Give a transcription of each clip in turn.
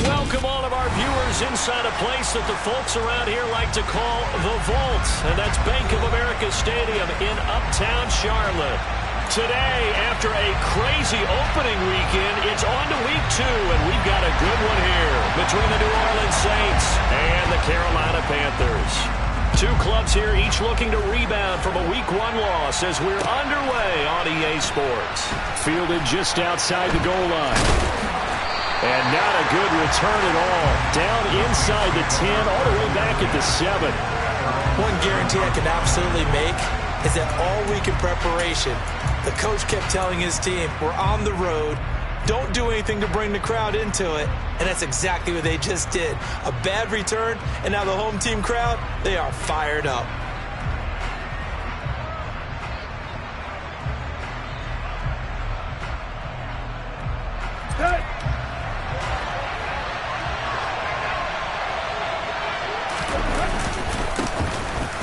Welcome all of our viewers inside a place that the folks around here like to call the Vault, and that's Bank of America Stadium in Uptown Charlotte. Today, after a crazy opening weekend, it's on to week 2, and we've got a good one here between the New Orleans Saints and the Carolina Panthers. Two clubs here, each looking to rebound from a week 1 loss as we're underway on EA Sports. Fielded just outside the goal line. And not a good return at all. Down inside the 10, all the way back at the 7. One guarantee I can absolutely make is that all week in preparation, the coach kept telling his team, we're on the road, don't do anything to bring the crowd into it, and that's exactly what they just did. A bad return, and now the home team crowd, they are fired up.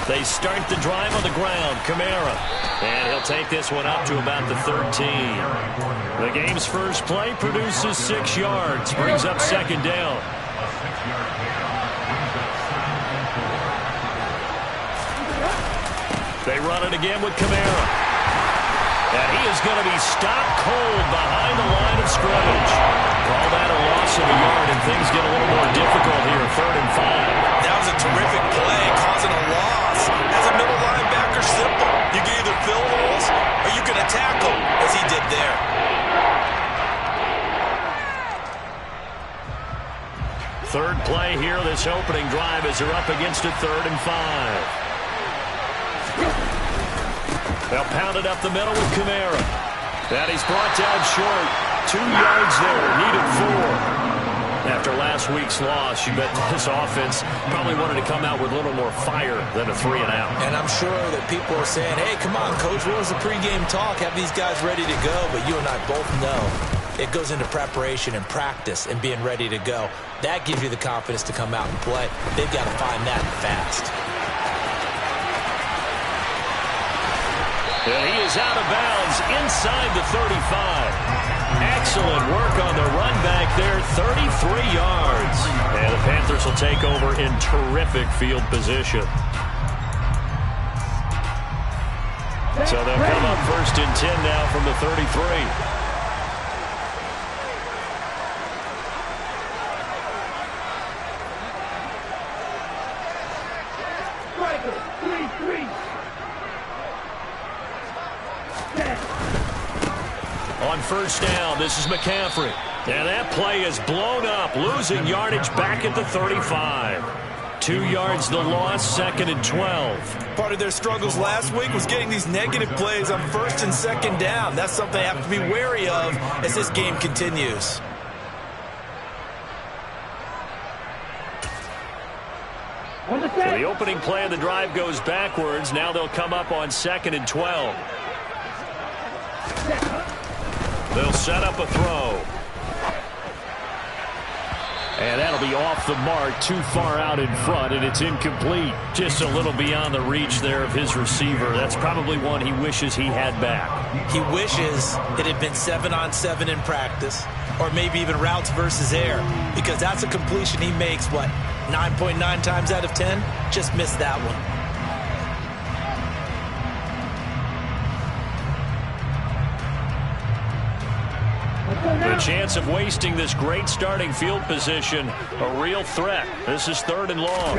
They start the drive on the ground. Kamara. And he'll take this one up to about the 13. The game's first play produces 6 yards. Brings up second down. They run it again with Kamara. And he is going to be stopped cold behind the line of scrimmage. Call that a loss of a yard, and things get a little more difficult here. 3rd and 5. That was a terrific play, causing a loss. As a middle linebacker, simple. You can either fill holes or you can attack them, as he did there. Third play here, this opening drive, as they're up against it. 3rd and 5. They'll pound it up the middle with Kamara. And he's brought down short. 2 yards there, needed 4. After last week's loss, you bet this offense probably wanted to come out with a little more fire than a 3-and-out. And I'm sure that people are saying, hey, come on, Coach, what was the pregame talk? Have these guys ready to go? But you and I both know it goes into preparation and practice and being ready to go. That gives you the confidence to come out and play. They've got to find that fast. And he is out of bounds inside the 35. Excellent work on the run back there, 33 yards. And the Panthers will take over in terrific field position. So they'll come up 1st and 10 now from the 33. On 1st down, this is McCaffrey. And that play is blown up, losing yardage back at the 35. 2 yards the loss, 2nd and 12. Part of their struggles last week was getting these negative plays on 1st and 2nd down. That's something they have to be wary of as this game continues. So the opening play of the drive goes backwards. Now they'll come up on 2nd and 12. They'll set up a throw. And that'll be off the mark, too far out in front, and it's incomplete. Just a little beyond the reach there of his receiver. That's probably one he wishes he had back. He wishes it had been 7-on-7 in practice, or maybe even routes versus air, because that's a completion he makes, 9.9 times out of 10? Just missed that one. The chance of wasting this great starting field position, a real threat. This is 3rd and long.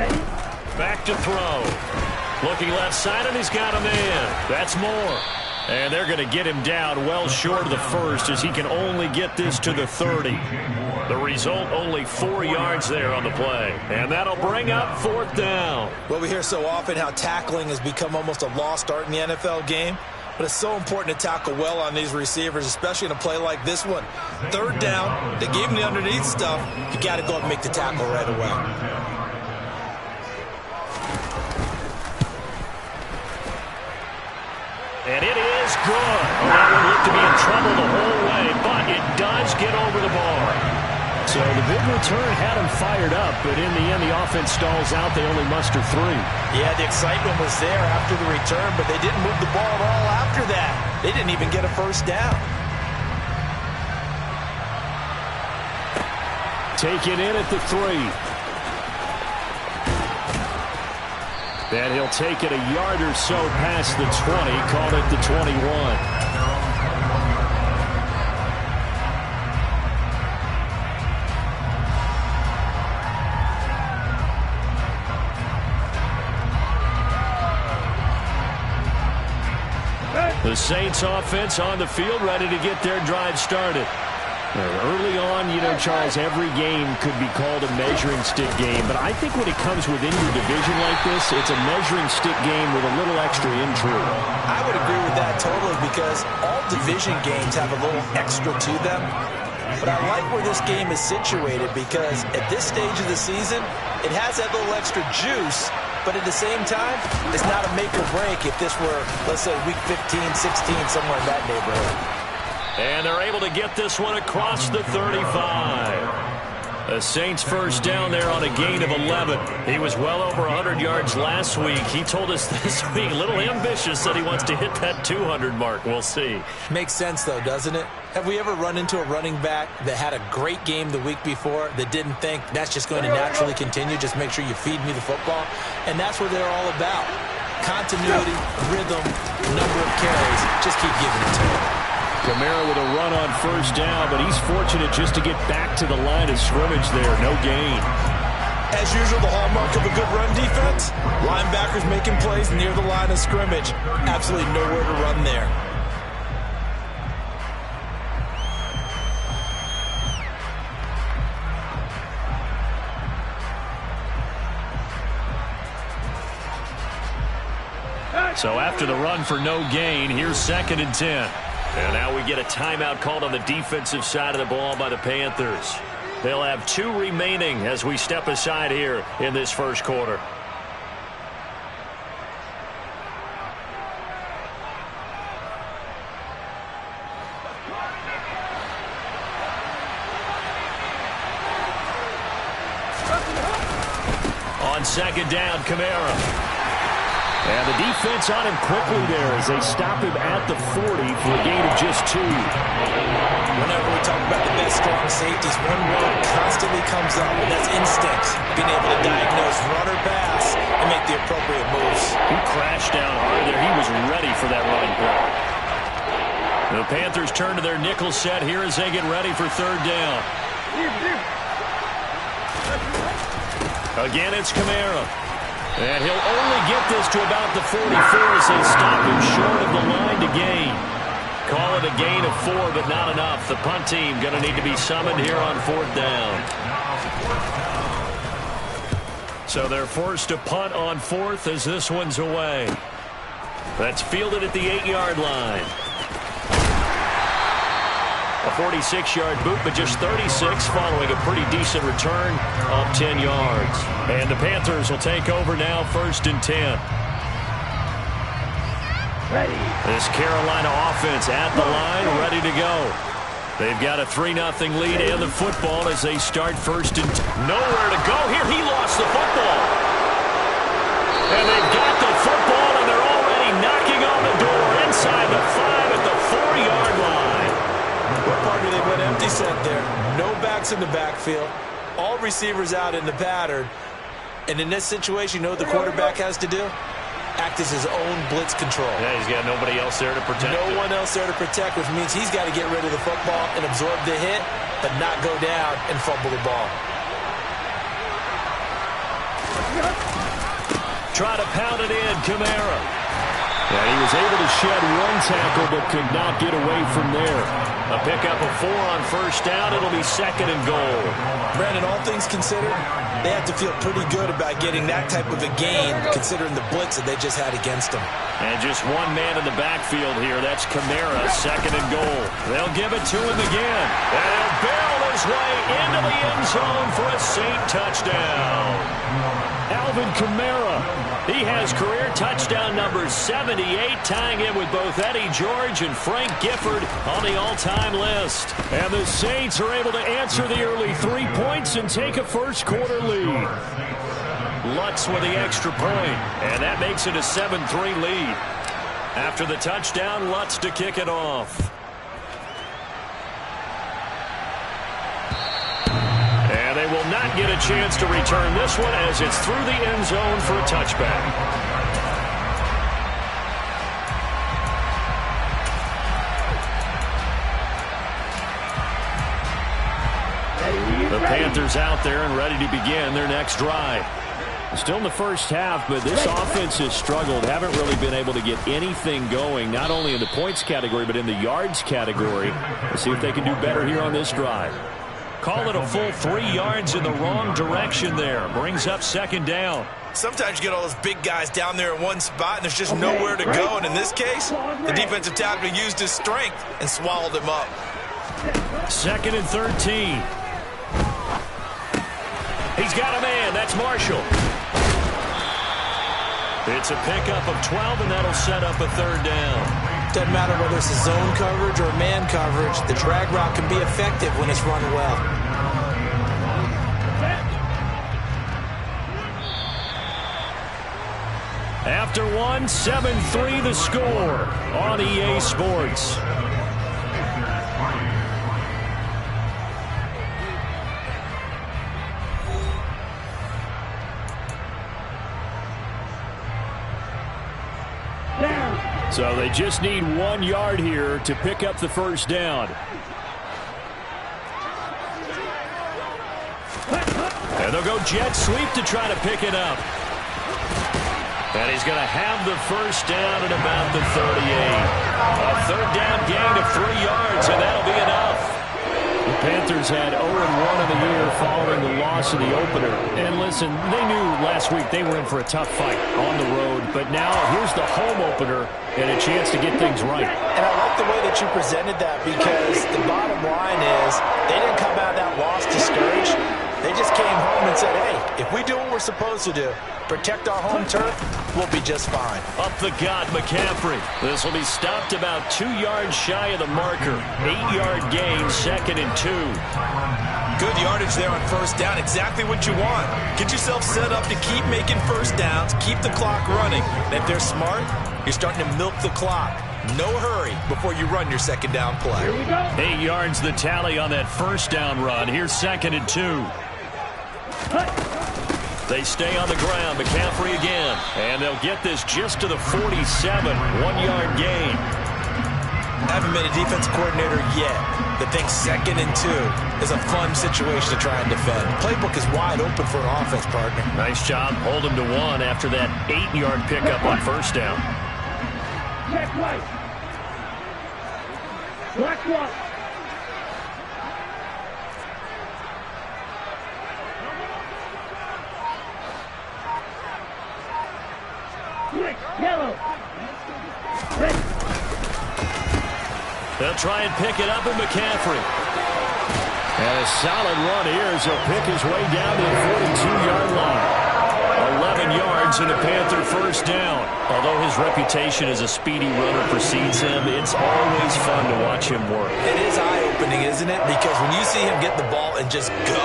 Back to throw. Looking left side, and he's got a man. That's more. And they're going to get him down well short of the 1st as he can only get this to the 30. The result, only 4 yards there on the play. And that'll bring up 4th down. Well, we hear so often how tackling has become almost a lost art in the NFL game. But it's so important to tackle well on these receivers, especially in a play like this one. 3rd down, they gave him the underneath stuff. You got to go up and make the tackle right away. And it is good. That one looked to be in trouble the whole way, but it does get over the bar. So the big return had him fired up, but in the end, the offense stalls out. They only muster 3. Yeah, the excitement was there after the return, but they didn't move the ball at all after that. They didn't even get a 1st down. Taken in at the 3. And he'll take it a yard or so past the 20, call it the 21. The Saints offense on the field, ready to get their drive started. Early on, Charles, every game could be called a measuring stick game. But I think when it comes within your division like this, it's a measuring stick game with a little extra intrigue. I would agree with that totally because all division games have a little extra to them. But I like where this game is situated because at this stage of the season, it has that little extra juice. But at the same time, it's not a make or break if this were, let's say, week 15, 16, somewhere in that neighborhood. And they're able to get this one across the 35. The Saints first down there on a gain of 11. He was well over 100 yards last week. He told us this week, a little ambitious, that he wants to hit that 200 mark. We'll see. Makes sense, though, doesn't it? Have we ever run into a running back that had a great game the week before that didn't think that's just going to naturally continue? Just make sure you feed me the football. And that's what they're all about. Continuity, rhythm, number of carries. Just keep giving it to him. Kamara with a run on first down, but he's fortunate just to get back to the line of scrimmage there. No gain. As usual, the hallmark of a good run defense, linebackers making plays near the line of scrimmage. Absolutely nowhere to run there. So after the run for no gain, here's 2nd and 10. And now we get a timeout called on the defensive side of the ball by the Panthers. They'll have 2 remaining as we step aside here in this first quarter. On 2nd down, Kamara. And the defense on him quickly there as they stop him at the 40 for a gain of just 2. Whenever we talk about the best strong safeties, one word constantly comes up, and that's instinct. Being able to diagnose run or pass and make the appropriate moves. He crashed down hard there. He was ready for that running play. The Panthers turn to their nickel set here as they get ready for 3rd down. Again, it's Kamara. And he'll only get this to about the 44 as they stop him short of the line to gain. Call it a gain of 4, but not enough. The punt team going to need to be summoned here on 4th down. So they're forced to punt on 4th as this one's away. That's fielded at the 8-yard line. A 46-yard boot, but just 36 following a pretty decent return of 10 yards. And the Panthers will take over now 1st and 10. Ready. This Carolina offense at the line, ready to go. They've got a 3-0 lead and the football as they start 1st and 10. Nowhere to go here. He lost the football. And they've got the football, and they're already knocking on the door inside the 5 at the 4-yard line. What part do they went empty set there? No backs in the backfield. All receivers out in the pattern. And in this situation, you know what the quarterback has to do? Act as his own blitz control. Yeah, he's got nobody else there to protect No one else there to protect, which means he's got to get rid of the football and absorb the hit, but not go down and fumble the ball. Try to pound it in, Kamara. Yeah, he was able to shed 1 tackle, but could not get away from there. A pickup of 4 on 1st down. It'll be 2nd and goal. Brandon, all things considered, they have to feel pretty good about getting that type of a gain, considering the blitz that they just had against them. And just one man in the backfield here. That's Kamara, 2nd and goal. They'll give it to him again. And he'll barrel his way into the end zone for a Saint touchdown. Alvin Kamara. He has career touchdown number 78, tying it with both Eddie George and Frank Gifford on the all-time list. And the Saints are able to answer the early 3 points and take a first-quarter lead. Lutz with the extra point, and that makes it a 7-3 lead. After the touchdown, Lutz to kick it off. And not get a chance to return this one as it's through the end zone for a touchback. The Panthers out there and ready to begin their next drive. Still in the first half, but this offense has struggled. Haven't really been able to get anything going, not only in the points category, but in the yards category. Let's see if they can do better here on this drive. Call it a full 3 yards in the wrong direction there. Brings up second down. Sometimes you get all those big guys down there in one spot, and there's just nowhere to go. And in this case, the defensive tackle used his strength and swallowed him up. 2nd and 13. He's got a man. That's Marshall. It's a pickup of 12, and that'll set up a 3rd down. Doesn't matter whether it's a zone coverage or man coverage. The drag route can be effective when it's run well. After one, 7-3 the score on EA Sports. So they just need 1 yard here to pick up the first down. And they'll go jet sweep to try to pick it up. And he's going to have the first down at about the 38. A 3rd down gain of 3 yards, and that'll be enough. The Panthers had 0-1 in the year following the loss of the opener. And listen, they knew last week they were in for a tough fight on the road. But now here's the home opener and a chance to get things right. And I like the way that you presented that, because the bottom line is they didn't come out of that loss discouraged. They just came home and said, hey, if we do what we're supposed to do, protect our home turf, we'll be just fine. Up the gut, McCaffrey. This will be stopped about 2 yards shy of the marker. 8-yard gain, 2nd and 2. Good yardage there on first down. Exactly what you want. Get yourself set up to keep making first downs, keep the clock running. And if they're smart, you're starting to milk the clock. No hurry before you run your second down play. 8 yards the tally on that first down run. Here's 2nd and 2. They stay on the ground. McCaffrey again. And they'll get this just to the 47. 1-yard gain. I haven't been a defense coordinator yet that thinks 2nd and 2 is a fun situation to try and defend. Playbook is wide open for an offense, partner. Nice job. Hold him to 1 after that 8-yard pickup on first down. Check right. Black one. Yellow. Red. They'll try and pick it up in McCaffrey. And a solid run here as he'll pick his way down to the 42-yard line. 11 yards and a Panther first down. Although his reputation as a speedy runner precedes him, it's always fun to watch him work. It is eye-opening, isn't it? Because when you see him get the ball and just go,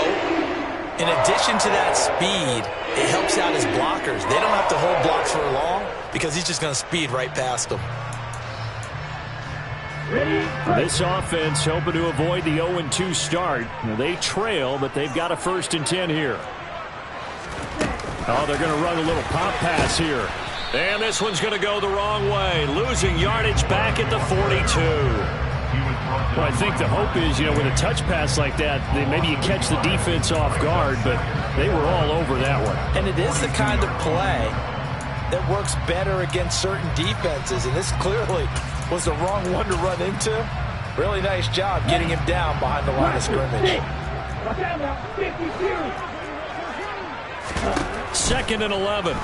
in addition to that speed, it helps out his blockers. They don't have to hold blocks for long because he's just going to speed right past them. This offense hoping to avoid the 0-2 start. They trail, but they've got a 1st and 10 here. Oh, they're going to run a little pop pass here. And this one's going to go the wrong way. Losing yardage back at the 42. Well, I think the hope is, with a touch pass like that, maybe you catch the defense off guard, but they were all over that one. And it is the kind of play that works better against certain defenses, and this clearly was the wrong one to run into. Really nice job getting him down behind the line of scrimmage. 2nd and 11.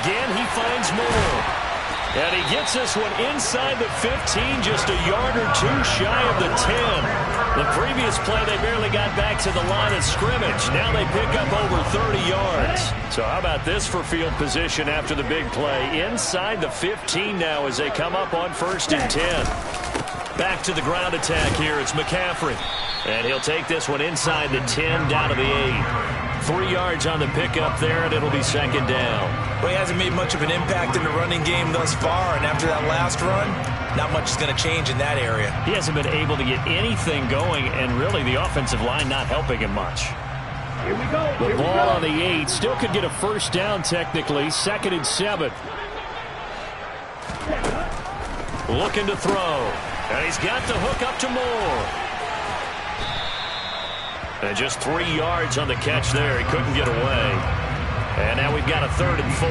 Again, he finds more. And he gets this one inside the 15, just a yard or 2 shy of the 10. The previous play, they barely got back to the line of scrimmage. Now they pick up over 30 yards. So how about this for field position after the big play? Inside the 15 now as they come up on 1st and 10. Back to the ground attack here. It's McCaffrey. And he'll take this one inside the 10, down to the 8. 3 yards on the pickup there, and it'll be 2nd down. Well, he hasn't made much of an impact in the running game thus far, and after that last run, not much is going to change in that area. He hasn't been able to get anything going, and really the offensive line not helping him much. Here we go. The ball on the 8. Still could get a first down technically. 2nd and 7. Looking to throw. And he's got the hook up to Moore. And just 3 yards on the catch there. He couldn't get away. And now we've got a 3rd and 4.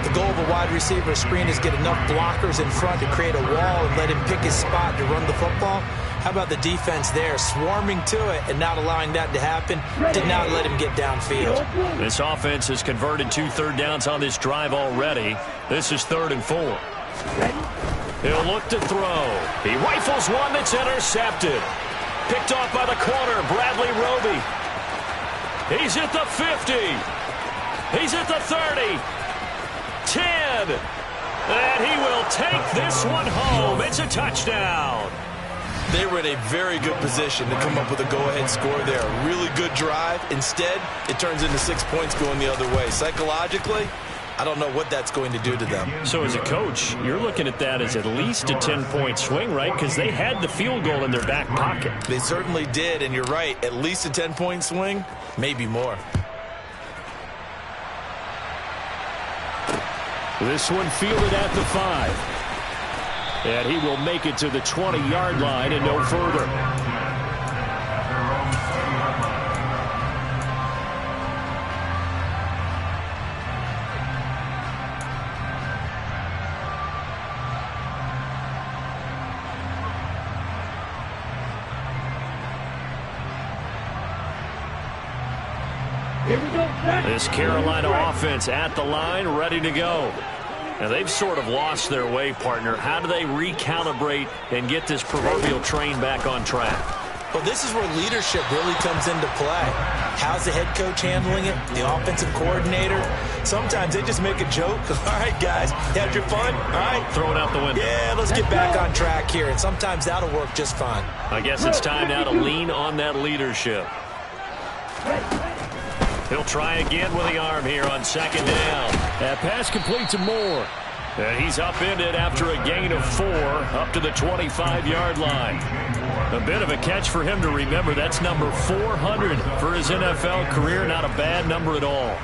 The goal of a wide receiver screen is get enough blockers in front to create a wall and let him pick his spot to run the football. How about the defense there, swarming to it and not allowing that to happen? Did not let him get downfield. This offense has converted 2 third downs on this drive already. This is 3rd and 4. He'll look to throw. He rifles one that's intercepted. Picked off by the corner, Bradley Roby. He's at the 50. He's at the 30. 10. And he will take this one home. It's a touchdown. They were in a very good position to come up with a go-ahead score there. A really good drive. Instead, it turns into 6 points going the other way. Psychologically, I don't know what that's going to do to them. So as a coach, you're looking at that as at least a 10-point swing, right? Because they had the field goal in their back pocket. They certainly did, and you're right. At least a 10-point swing, maybe more. This one fielded at the 5. And he will make it to the 20-yard line and no further. Here we go. This Carolina offense at the line, ready to go. Now, they've sort of lost their way, partner. How do they recalibrate and get this proverbial train back on track? Well, this is where leadership really comes into play. How's the head coach handling it? The offensive coordinator? Sometimes they just make a joke. All right, guys, you had your fun? All right. Throw it out the window. Yeah, let's get back on track here. And sometimes that'll work just fine. I guess it's time now to lean on that leadership. He'll try again with the arm here on 2nd down. That pass complete to Moore. And he's upended after a gain of 4 up to the 25-yard line. A bit of a catch for him to remember. That's number 400 for his NFL career. Not a bad number at all.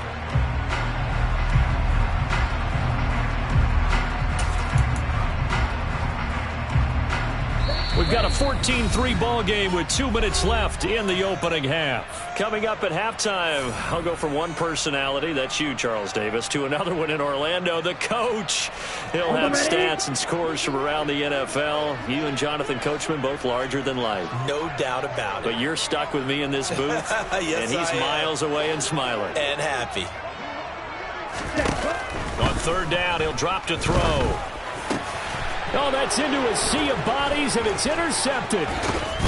We've got a 14-3 ball game with 2 minutes left in the opening half. Coming up at halftime, I'll go from one personality, that's you, Charles Davis, to another one in Orlando, the coach. He'll have stats and scores from around the NFL. You and Jonathan Coachman, both larger than life. No doubt about it. But you're stuck with me in this booth, yes, and he's miles away and smiling. And happy. On 3rd down, he'll drop to throw. Oh, that's into a sea of bodies, and it's intercepted.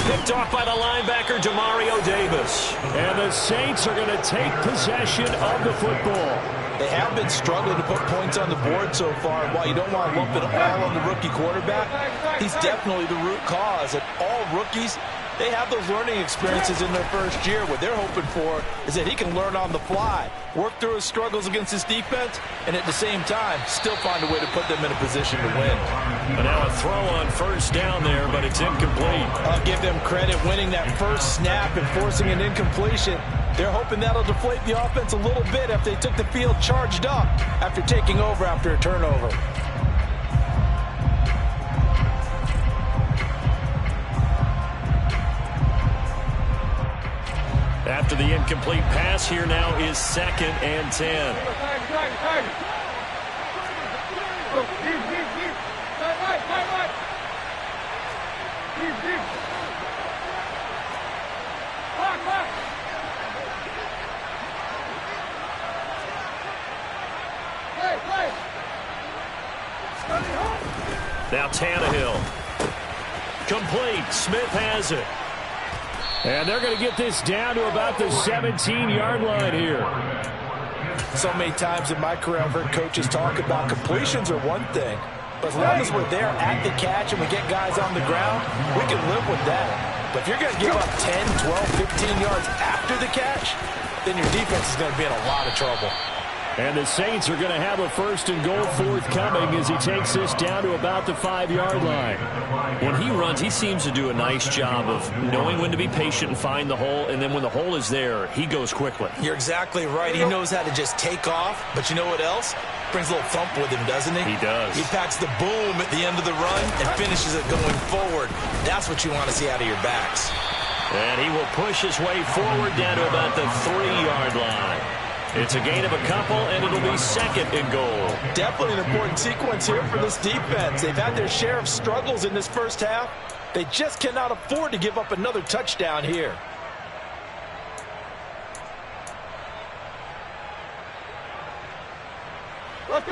Picked off by the linebacker, Demario Davis. And the Saints are going to take possession of the football. They have been struggling to put points on the board so far. While you don't want to lump it all on the rookie quarterback, he's definitely the root cause. And all rookies, they have those learning experiences in their first year. What they're hoping for is that he can learn on the fly, work through his struggles against his defense, and at the same time, still find a way to put them in a position to win. And now a throw on 1st down there, but it's incomplete. I'll give them credit winning that first snap and forcing an incompletion. They're hoping that'll deflate the offense a little bit if they took the field charged up after taking over after a turnover. After the incomplete pass, here now is 2nd and 10. Now Tannehill. Complete. Smith has it. And they're going to get this down to about the 17-yard line here. So many times in my career, I've heard coaches talk about completions are one thing. But as long as we're there at the catch and we get guys on the ground, we can live with that. But if you're going to give up 10, 12, 15 yards after the catch, then your defense is going to be in a lot of trouble. And the Saints are going to have a 1st and goal forthcoming as he takes this down to about the 5-yard line. When he runs, he seems to do a nice job of knowing when to be patient and find the hole, and then when the hole is there, he goes quickly. You're exactly right. He knows how to just take off, but you know what else? Brings a little thump with him, doesn't he? He does. He packs the boom at the end of the run and finishes it going forward. That's what you want to see out of your backs. And he will push his way forward down to about the 3-yard line. It's a gain of a couple, and it'll be 2nd and goal. Definitely an important sequence here for this defense. They've had their share of struggles in this first half. They just cannot afford to give up another touchdown here.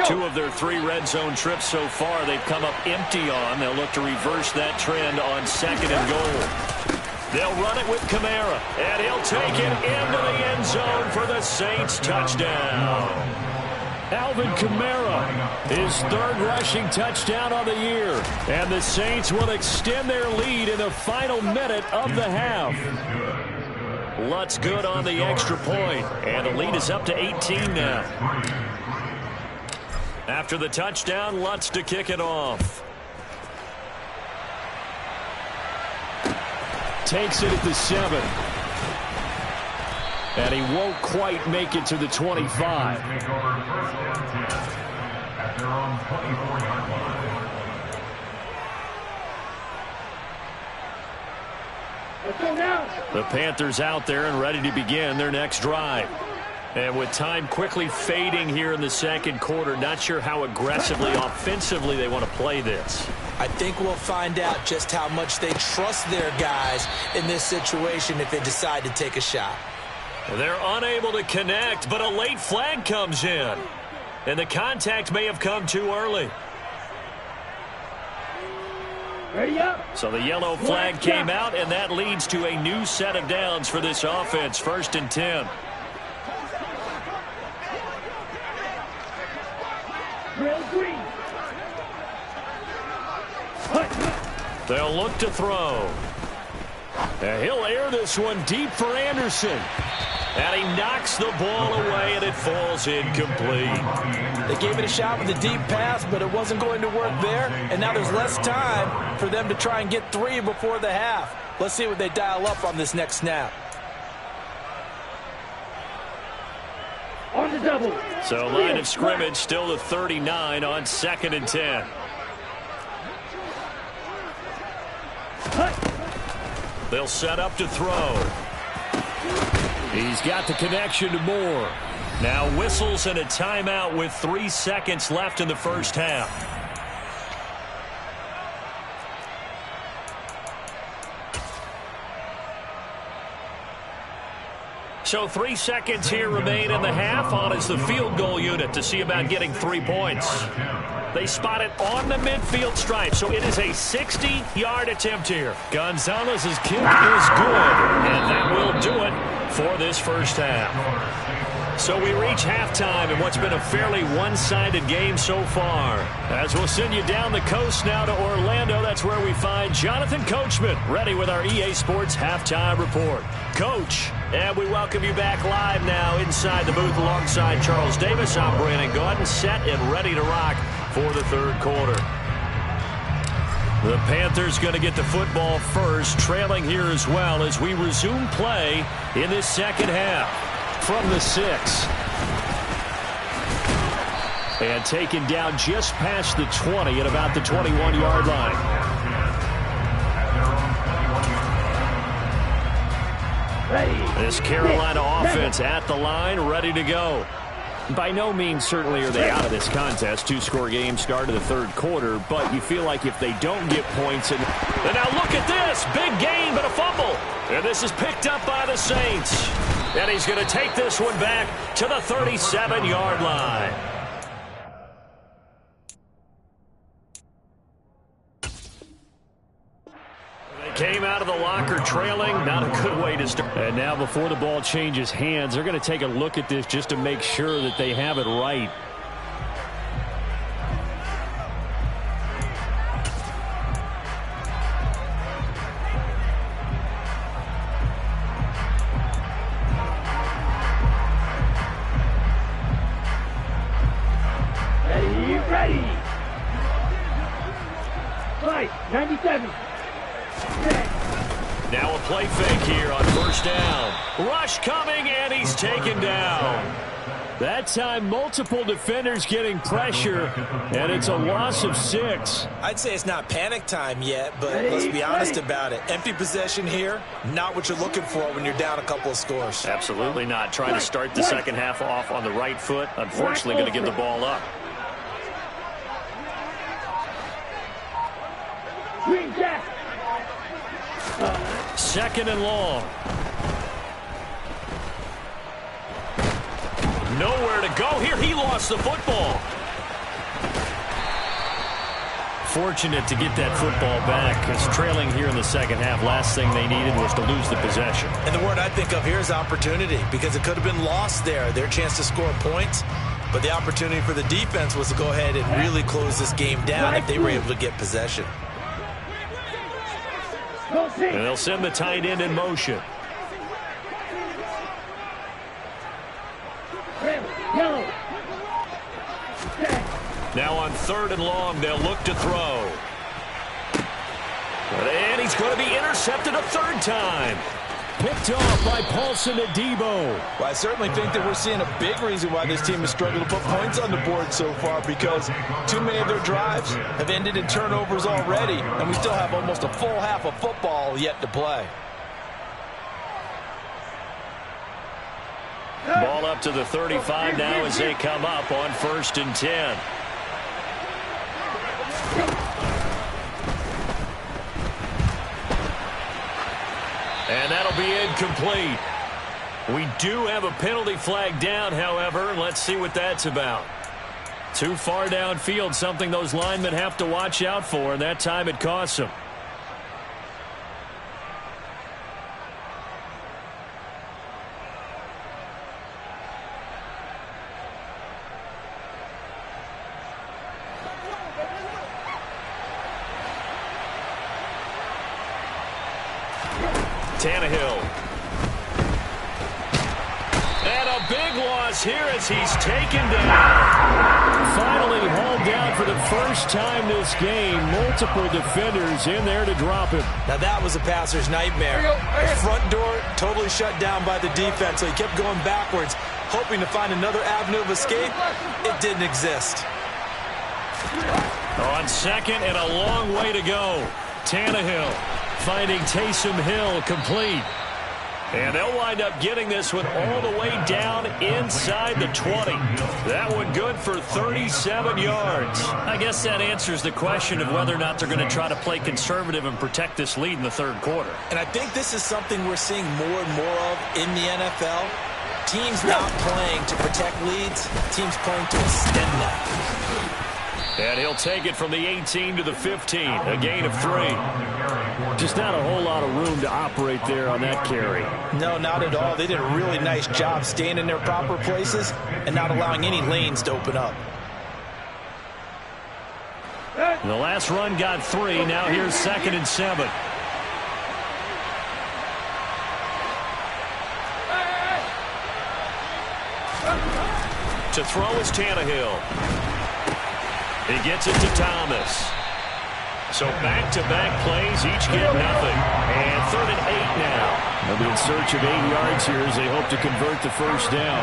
Two of their 3 red zone trips so far they've come up empty on. They'll look to reverse that trend on 2nd and goal. They'll run it with Kamara, and he'll take it into the end zone for the Saints touchdown. Alvin Kamara, his 3rd rushing touchdown on the year. And the Saints will extend their lead in the final minute of the half. Lutz good on the extra point, and the lead is up to 18 now. After the touchdown, Lutz to kick it off. Takes it at the 7. And he won't quite make it to the 25. The Panthers out there and ready to begin their next drive. And with time quickly fading here in the 2nd quarter, not sure how aggressively, offensively they want to play this. I think we'll find out just how much they trust their guys in this situation if they decide to take a shot. They're unable to connect, but a late flag comes in. And the contact may have come too early. Ready up. So the yellow flag came out, and that leads to a new set of downs for this offense. 1st and 10. Green. They'll look to throw. And he'll air this one deep for Anderson. And he knocks the ball away, and it falls incomplete. They gave it a shot with a deep pass, but it wasn't going to work there. And now there's less time for them to try and get 3 before the half. Let's see what they dial up on this next snap. On the double. So line of scrimmage still to 39 on 2nd and 10. They'll set up to throw. He's got the connection to Moore. Now whistles and a timeout with 3 seconds left in the first half. So 3 seconds here remain in the half. On is the field goal unit to see about getting 3 points. They spot it on the midfield stripe, so it is a 60-yard attempt here. Gonzalez's kick is good, and that will do it for this first half. So we reach halftime in what's been a fairly one-sided game so far. As we'll send you down the coast now to Orlando, that's where we find Jonathan Coachman, ready with our EA Sports Halftime Report. Coach, and we welcome you back live now inside the booth alongside Charles Davis. I'm Brandon Gaudin, set and ready to rock for the 3rd quarter. The Panthers going to get the football first, trailing here as well as we resume play in this 2nd half. From the 6. And taken down just past the 20 at about the 21-yard line. This Carolina offense at the line, ready to go. By no means certainly are they out of this contest. 2-score game start of the 3rd quarter, but you feel like if they don't get points... And now look at this. Big gain, but a fumble. And this is picked up by the Saints. And he's going to take this one back to the 37-yard line. They came out of the locker trailing. Not a good way to start. And now before the ball changes hands, they're going to take a look at this just to make sure that they have it right. here on first down. Rush coming, and he's taken down. That time, multiple defenders getting pressure, and it's a loss of 6. I'd say it's not panic time yet, but let's be honest about it. Empty possession here, not what you're looking for when you're down a couple of scores. Absolutely not. Trying to start the second half off on the right foot. Unfortunately, going to give the ball up. Green Jack. Second and long. Nowhere to go here. He lost the football. Fortunate to get that football back, because trailing here in the second half, last thing they needed was to lose the possession. And the word I think of here is opportunity, because it could have been lost there, their chance to score points. But the opportunity for the defense was to go ahead and really close this game down if they were able to get possession. And they'll send the tight end in motion. Yellow. Now on third and long, they'll look to throw. And he's going to be intercepted a third time. Picked off by Paulson Adebo. Well, I certainly think that we're seeing a big reason why this team has struggled to put points on the board so far, because too many of their drives have ended in turnovers already, and we still have almost a full half of football yet to play. Ball up to the 35 now as they come up on 1st and 10. And that'll be incomplete. We do have a penalty flag down, however, and let's see what that's about. Too far downfield, something those linemen have to watch out for, and that time it costs them. Tannehill. And a big loss here as he's taken down. Finally hauled down for the first time this game. Multiple defenders in there to drop him. Now that was a passer's nightmare. The front door totally shut down by the defense, so he kept going backwards, hoping to find another avenue of escape. It didn't exist. On second and a long way to go. Tannehill finding Taysom Hill complete. And they'll wind up getting this one all the way down inside the 20. That one good for 37 yards. I guess that answers the question of whether or not they're going to try to play conservative and protect this lead in the third quarter. And I think this is something we're seeing more and more of in the NFL. Teams not playing to protect leads, teams playing to extend them. And he'll take it from the 18 to the 15, a gain of 3. Just not a whole lot of room to operate there on that carry. No, not at all. They did a really nice job staying in their proper places and not allowing any lanes to open up. The last run got 3. Now here's 2nd and 7. To throw is Tannehill. He gets it to Thomas. So back-to-back plays, each get nothing. And 3rd and 8 now. They'll be in search of 8 yards here as they hope to convert the first down.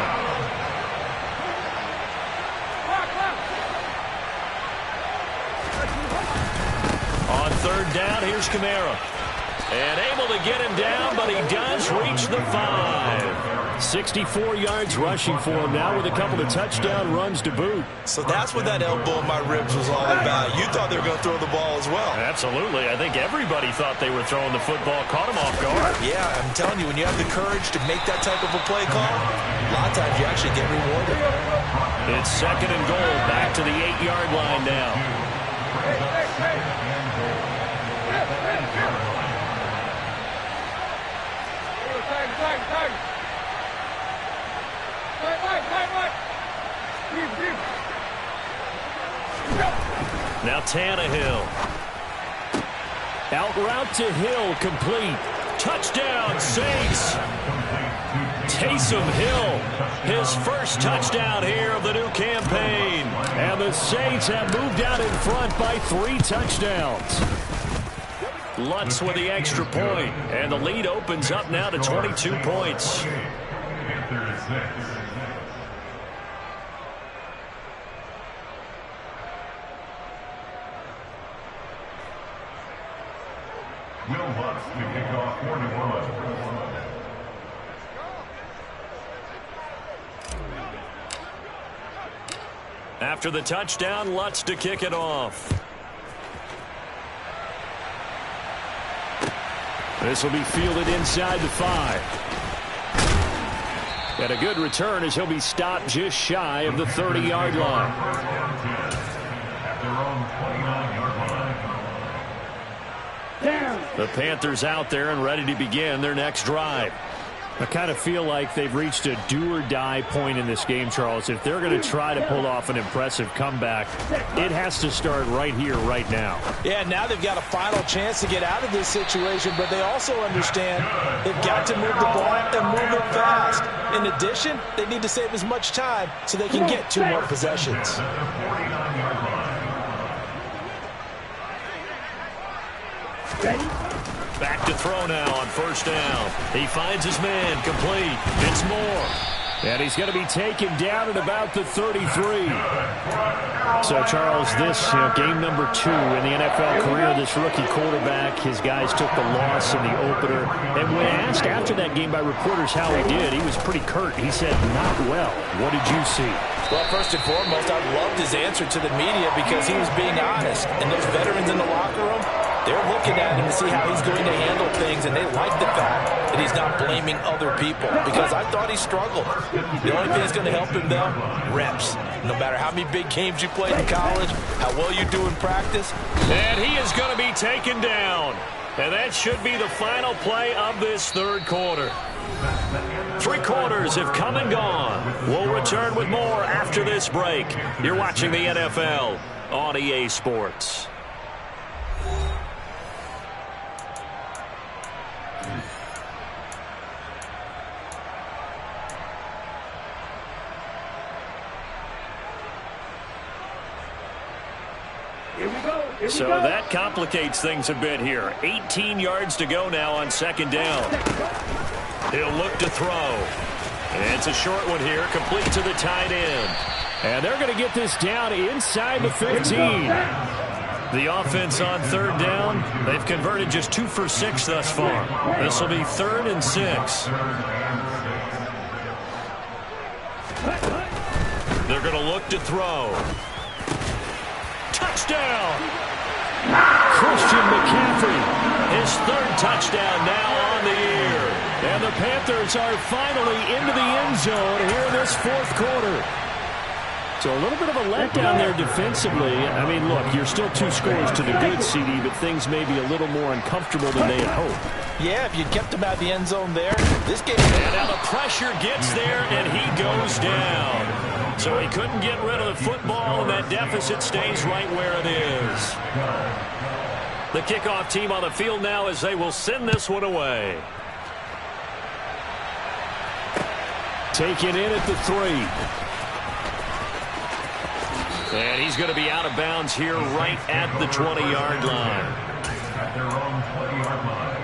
On 3rd down, here's Kamara. And able to get him down, but he does reach the 5. 64 yards rushing for him now with a couple of touchdown runs to boot. So that's what that elbow in my ribs was all about. You thought they were going to throw the ball as well. Absolutely. I think everybody thought they were throwing the football, caught him off guard. Yeah, I'm telling you, when you have the courage to make that type of a play call, a lot of times you actually get rewarded. It's 2nd and goal, back to the 8-yard line now. Now Tannehill. Out route to Hill, complete. Touchdown, Saints. Taysom Hill, his first touchdown here of the new campaign. And the Saints have moved out in front by 3 touchdowns. Lutz with the extra point, and the lead opens up now to 22 points. Will Lutz to kick off quarter one. After the touchdown, Lutz to kick it off. This will be fielded inside the 5. And a good return as he'll be stopped just shy of the 30-yard line. At their own 29-yard line. The Panthers out there and ready to begin their next drive. I kind of feel like they've reached a do-or-die point in this game, Charles. If they're going to try to pull off an impressive comeback, it has to start right here, right now. Yeah, now they've got a final chance to get out of this situation, but they also understand they've got to move the ball and move it fast. In addition, they need to save as much time so they can get 2 more possessions. Back to throw now on first down. He finds his man, complete. It's Moore. And he's going to be taken down at about the 33. So, Charles, this game number 2 in the NFL career, this rookie quarterback, his guys took the loss in the opener. And when asked after that game by reporters how he did, he was pretty curt. He said, not well. What did you see? Well, first and foremost, I loved his answer to the media because he was being honest. And those veterans in the locker room, they're looking at him to see how he's going to handle things, and they like the fact that he's not blaming other people because I thought he struggled. The only thing that's going to help him, though, reps. No matter how many big games you played in college, how well you do in practice. And he is going to be taken down. And that should be the final play of this third quarter. 3 quarters have come and gone. We'll return with more after this break. You're watching the NFL on EA Sports. So that complicates things a bit here. 18 yards to go now on second down. He'll look to throw. And it's a short one here, complete to the tight end. And they're going to get this down inside the 15. The offense on third down, they've converted just 2 for 6 thus far. This will be 3rd and 6. They're going to look to throw. Touchdown! Christian McCaffrey. His 3rd touchdown now on the year. And the Panthers are finally into the end zone here in this 4th quarter. So a little bit of a letdown there defensively. I mean, look, you're still 2 scores to the good, CD, but things may be a little more uncomfortable than they had hoped. Yeah, if you'd kept him out of the end zone there, this game... And now the pressure gets there, and he goes down. So he couldn't get rid of the football, and that deficit stays right where it is. The kickoff team on the field now as they will send this one away. Taken in at the 3. And he's going to be out of bounds here right at the 20-yard line. At their own 20-yard line.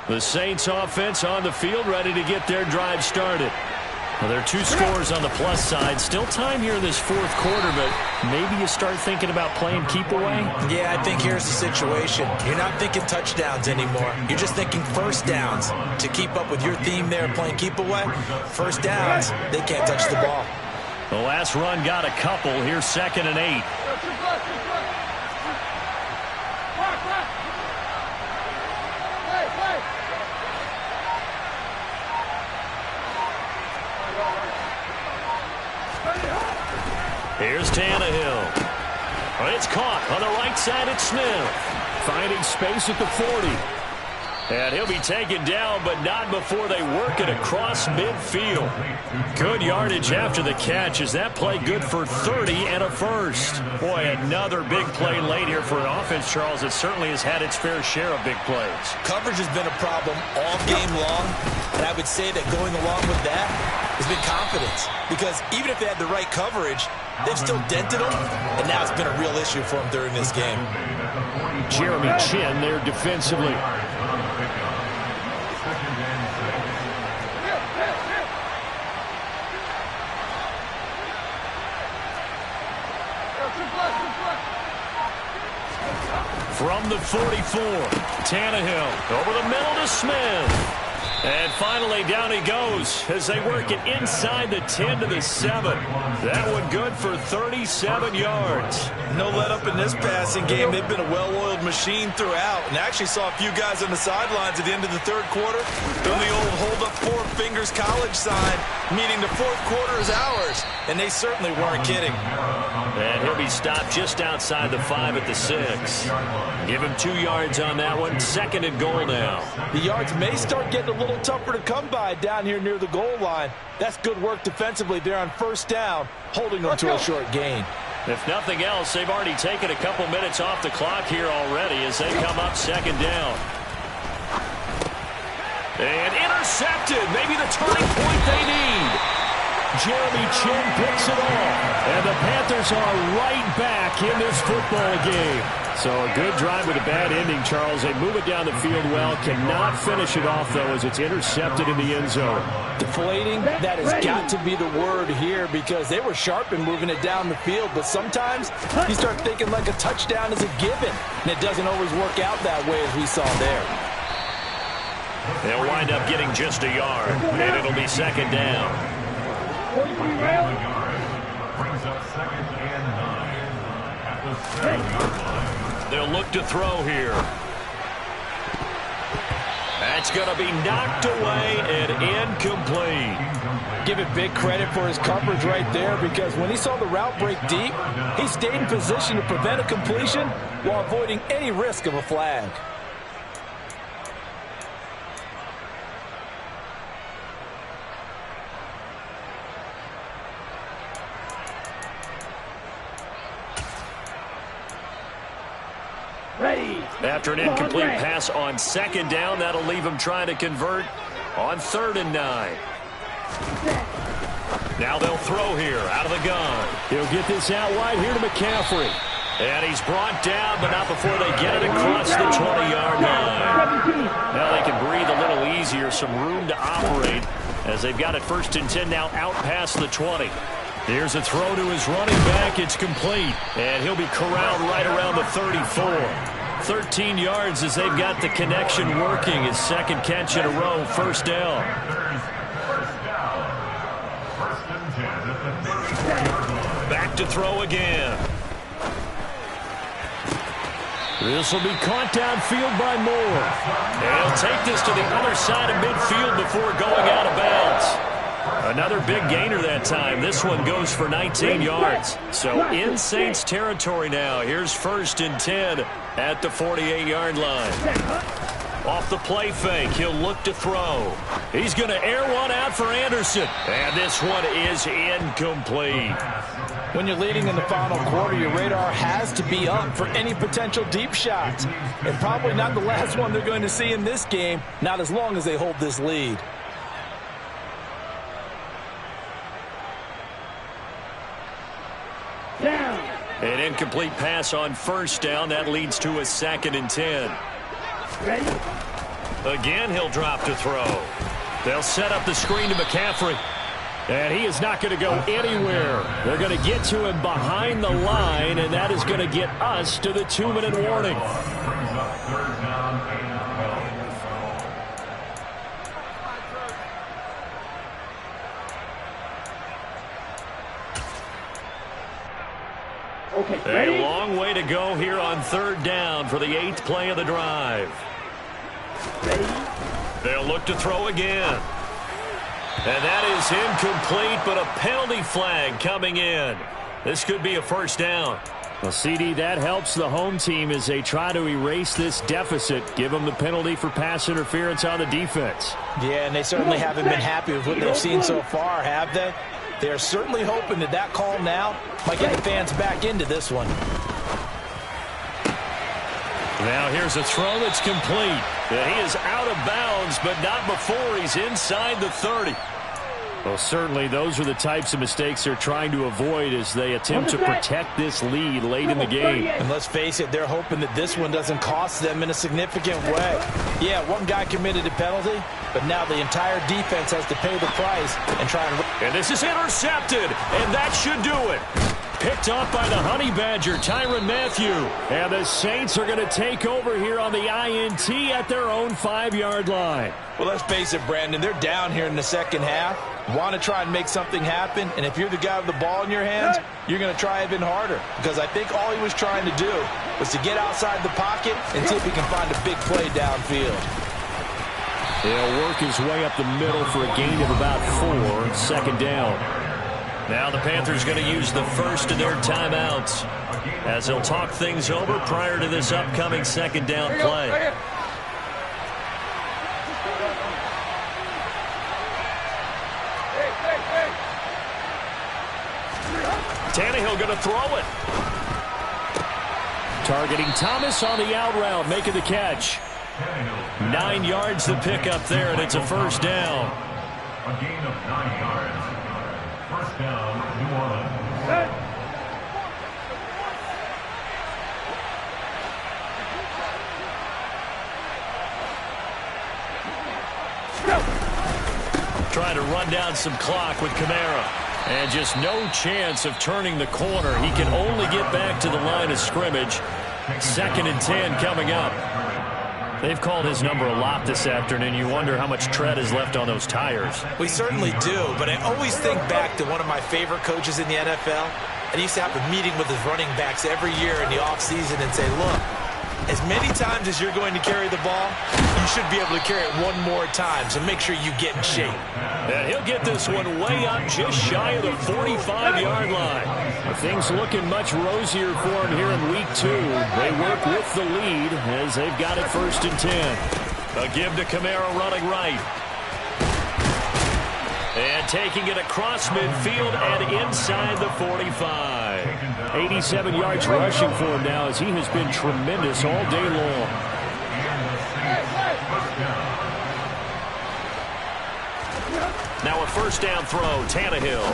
The Saints offense on the field ready to get their drive started. Well, there are 2 scores on the plus side. Still time here in this 4th quarter, but maybe you start thinking about playing keep away? Yeah, I think here's the situation. You're not thinking touchdowns anymore. You're just thinking first downs. To keep up with your theme there playing keep away, first downs, they can't touch the ball. The last run got a couple. Here's 2nd and 8. Here's Tannehill. It's caught on the right side. It's Smith. Finding space at the 40. And he'll be taken down, but not before they work it across midfield. Good yardage after the catch. Is that play good for 30 and a first? Boy, another big play late here for an offense, Charles, that certainly has had its fair share of big plays. Coverage has been a problem all game long, and I would say that going along with that has been confidence. Because even if they had the right coverage, they've still dented them, and now it's been a real issue for them during this game. Jeremy Chin there defensively. From the 44, Tannehill over the middle to Smith. And finally, down he goes as they work it inside the 10 to the 7. That one good for 37 yards. No let up in this passing game. They've been a well-oiled machine throughout. And actually saw a few guys on the sidelines at the end of the third quarter doing the old hold up four fingers college sign, meaning the fourth quarter is ours. And they certainly weren't kidding. And he'll be stopped just outside the 5 at the 6. Give him 2 yards on that one. 2nd and goal now. The yards may start getting a little tougher to come by down here near the goal line. That's good work defensively there on first down, holding them to a short gain. If nothing else, they've already taken a couple minutes off the clock here already as they come up 2nd down. And intercepted. Maybe the turning point they need. Jeremy Chin picks it off. And the Panthers are right back in this football game. So a good drive with a bad ending, Charles. They move it down the field well. Cannot finish it off, though, as it's intercepted in the end zone. Deflating, that has got to be the word here because they were sharp in moving it down the field. But sometimes you start thinking like a touchdown is a given. And it doesn't always work out that way as we saw there. They'll wind up getting just a yard, and it'll be 2nd down. Brings up 2nd and 9 at the 7-yard line. They'll look to throw here. That's going to be knocked away and incomplete. Give it big credit for his coverage right there because when he saw the route break deep, he stayed in position to prevent a completion while avoiding any risk of a flag. After an incomplete pass on 2nd down, that'll leave him trying to convert on 3rd and 9. Now they'll throw here out of the gun. He'll get this out wide here to McCaffrey. And he's brought down, but not before they get it across the 20-yard line. Now they can breathe a little easier, some room to operate as they've got it 1st and 10 now out past the 20. Here's a throw to his running back. It's complete. And he'll be corralled right around the 34. 13 yards as they've got the connection working. His 2nd catch in a row, 1st down. Back to throw again. This will be caught downfield by Moore. And he'll take this to the other side of midfield before going out of bounds. Another big gainer that time. This one goes for 19 yards. So in Saints territory now. Here's 1st and 10 at the 48-yard line. Off the play fake, he'll look to throw. He's going to air one out for Anderson. And this one is incomplete. When you're leading in the final quarter, your radar has to be up for any potential deep shots. And probably not the last one they're going to see in this game, not as long as they hold this lead. An incomplete pass on 1st down. That leads to a 2nd and 10. Again, he'll drop to throw. They'll set up the screen to McCaffrey. And he is not going to go anywhere. They're going to get to him behind the line, and that is going to get us to the 2-minute warning. Brings up 3rd down and 12. A long way to go here on 3rd down for the 8th play of the drive. They'll look to throw again. And that is incomplete, but a penalty flag coming in. This could be a 1st down. Well, CD, that helps the home team as they try to erase this deficit. Give them the penalty for pass interference on the defense. Yeah, and they certainly haven't been happy with what they've seen so far, have they? They're certainly hoping that that call now might get the fans back into this one. Now here's a throw that's complete. He is out of bounds, but not before he's inside the 30. Well, certainly those are the types of mistakes they're trying to avoid as they attempt to protect this lead late in the game. And let's face it, they're hoping that this one doesn't cost them in a significant way. Yeah, one guy committed a penalty, but now the entire defense has to pay the price and try and... And this is intercepted, and that should do it. Picked off by the Honey Badger, Tyrann Mathieu. And the Saints are going to take over here on the INT at their own 5-yard line. Well, let's face it, Brandon, they're down here in the second half. Want to try and make something happen, and if you're the guy with the ball in your hands, you're going to try even harder. Because I think all he was trying to do was to get outside the pocket and see if he can find a big play downfield. He'll work his way up the middle for a gain of about 4, second down. Now the Panthers going to use the first of their timeouts as they'll talk things over prior to this upcoming second down play. Tannehill going to throw it. Targeting Thomas on the out route, making the catch. 9 yards the pickup there, and it's a first down. A gain of 9 yards. First down, New Orleans. Trying to run down some clock with Kamara. And just no chance of turning the corner. He can only get back to the line of scrimmage. 2nd and 10 coming up. They've called his number a lot this afternoon. You wonder how much tread is left on those tires. We certainly do, but I always think back to one of my favorite coaches in the NFL. And he used to have a meeting with his running backs every year in the offseason and say, look, as many times as you're going to carry the ball, you should be able to carry it one more time, so make sure you get in shape. And he'll get this one way up just shy of the 45-yard line. Things looking much rosier for him here in week 2. They work with the lead as they've got it 1st and 10. A give to Kamara running right. And taking it across midfield and inside the 45. 87 yards rushing for him now as he has been tremendous all day long. Now a first down throw, Tannehill.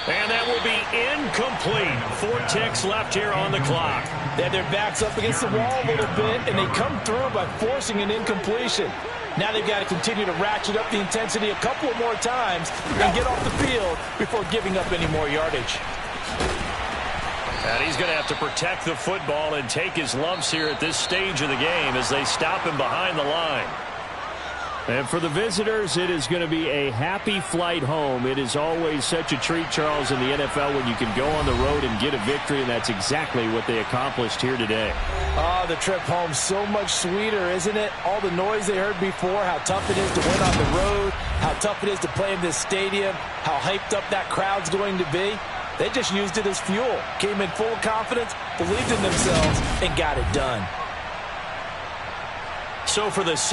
And that will be incomplete. 4 ticks left here on the clock. They have their backs up against the wall a little bit, and they come through by forcing an incompletion. Now they've got to continue to ratchet up the intensity a couple of more times and get off the field before giving up any more yardage. And he's going to have to protect the football and take his lumps here at this stage of the game as they stop him behind the line. And for the visitors, it is going to be a happy flight home. It is always such a treat, Charles, in the NFL when you can go on the road and get a victory, and that's exactly what they accomplished here today. Oh, the trip home so much sweeter, isn't it? All the noise they heard before, how tough it is to win on the road, how tough it is to play in this stadium, how hyped up that crowd's going to be. They just used it as fuel, came in full confidence, believed in themselves, and got it done. So for the Saints,